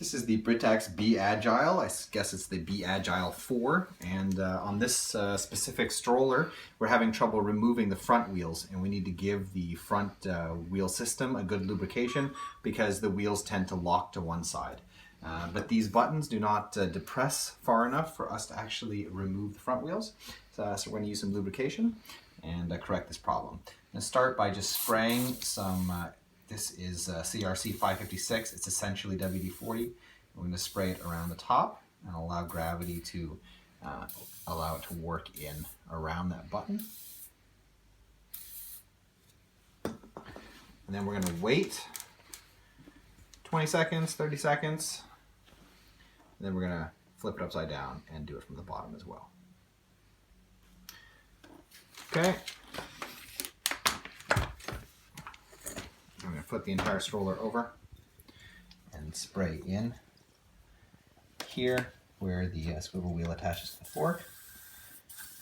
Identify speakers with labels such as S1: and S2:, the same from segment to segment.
S1: This is the Britax B-Agile. I guess it's the B-Agile 4. And on this specific stroller, we're having trouble removing the front wheels. And we need to give the front wheel system a good lubrication because the wheels tend to lock to one side. But these buttons do not depress far enough for us to actually remove the front wheels. So we're going to use some lubrication and correct this problem. I'm going to start by just spraying some this is CRC 556. It's essentially WD-40. We're going to spray it around the top and allow gravity to allow it to work in around that button. And then we're going to wait 20 seconds, 30 seconds. And then we're going to flip it upside down and do it from the bottom as well. Okay. I'm going to flip the entire stroller over and spray in here where the swivel wheel attaches to the fork,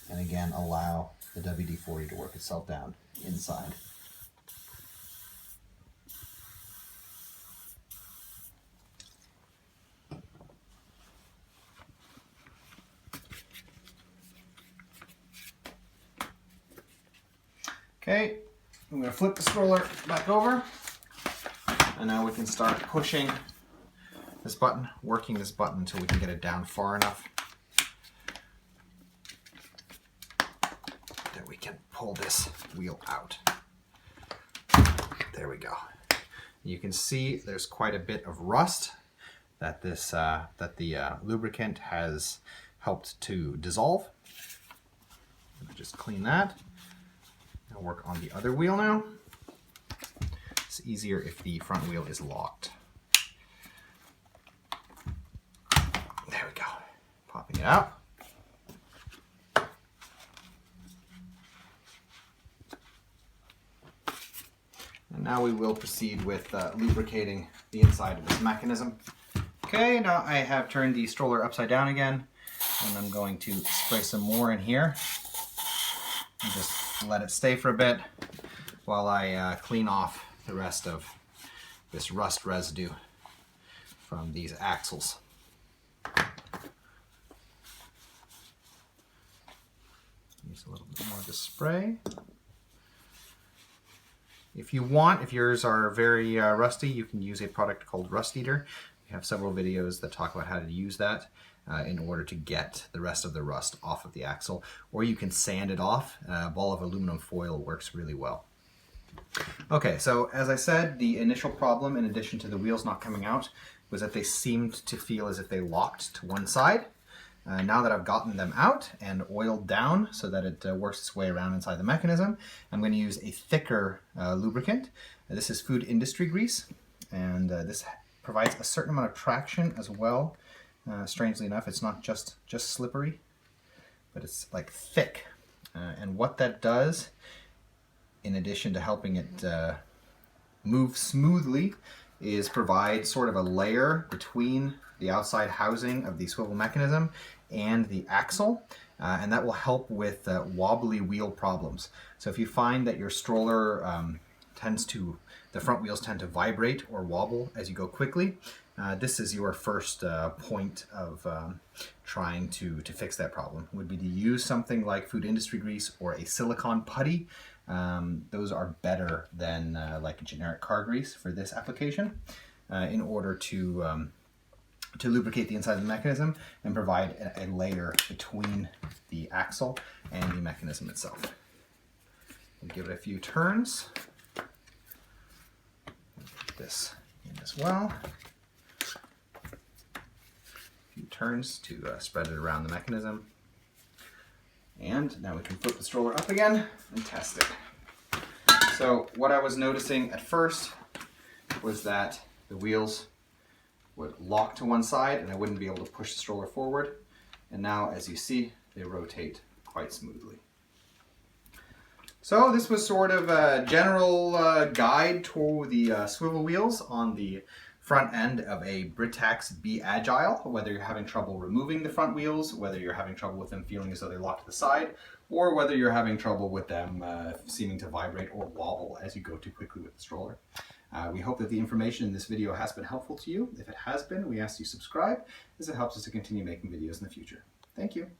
S1: and again allow the WD-40 to work itself down inside. Okay, I'm going to flip the stroller back over, and now we can start pushing this button, working this button until we can get it down far enough that we can pull this wheel out. There we go. You can see there's quite a bit of rust that the lubricant has helped to dissolve. Just clean that. I'll work on the other wheel now. It's easier if the front wheel is locked. There we go. Popping it out. And now we will proceed with lubricating the inside of this mechanism. Okay, now I have turned the stroller upside down again, and I'm going to spray some more in here. And just let it stay for a bit while I clean off the rest of this rust residue from these axles. Use a little bit more of the spray. If you want, if yours are very rusty, you can use a product called Rust Eater. We have several videos that talk about how to use that in order to get the rest of the rust off of the axle, or you can sand it off. A ball of aluminum foil works really well. Okay, so as I said, the initial problem, in addition to the wheels not coming out, was that they seemed to feel as if they locked to one side. Now that I've gotten them out and oiled down so that it works its way around inside the mechanism, I'm going to use a thicker lubricant. This is food industry grease, and this provides a certain amount of traction as well. Strangely enough, it's not just slippery, but it's like thick. And what that does, in addition to helping it move smoothly, is provide sort of a layer between the outside housing of the swivel mechanism and the axle, and that will help with wobbly wheel problems. So if you find that your stroller the front wheels tend to vibrate or wobble as you go quickly, this is your first point of trying to fix that problem. Would be to use something like food industry grease or a silicone putty. Those are better than like a generic car grease for this application in order to lubricate the inside of the mechanism and provide a layer between the axle and the mechanism itself. We'll give it a few turns. Put this in as well. A few turns to spread it around the mechanism. And now we can flip the stroller up again and test it. So what I was noticing at first was that the wheels would lock to one side and I wouldn't be able to push the stroller forward. And now, as you see, they rotate quite smoothly. So this was sort of a general guide to the swivel wheels on the front end of a Britax B-Agile, whether you're having trouble removing the front wheels, whether you're having trouble with them feeling as though they lock to the side, or whether you're having trouble with them seeming to vibrate or wobble as you go too quickly with the stroller.
S2: We hope that the information in this video has been helpful to you. If it has been, we ask you subscribe, as it helps us to continue making videos in the future. Thank you.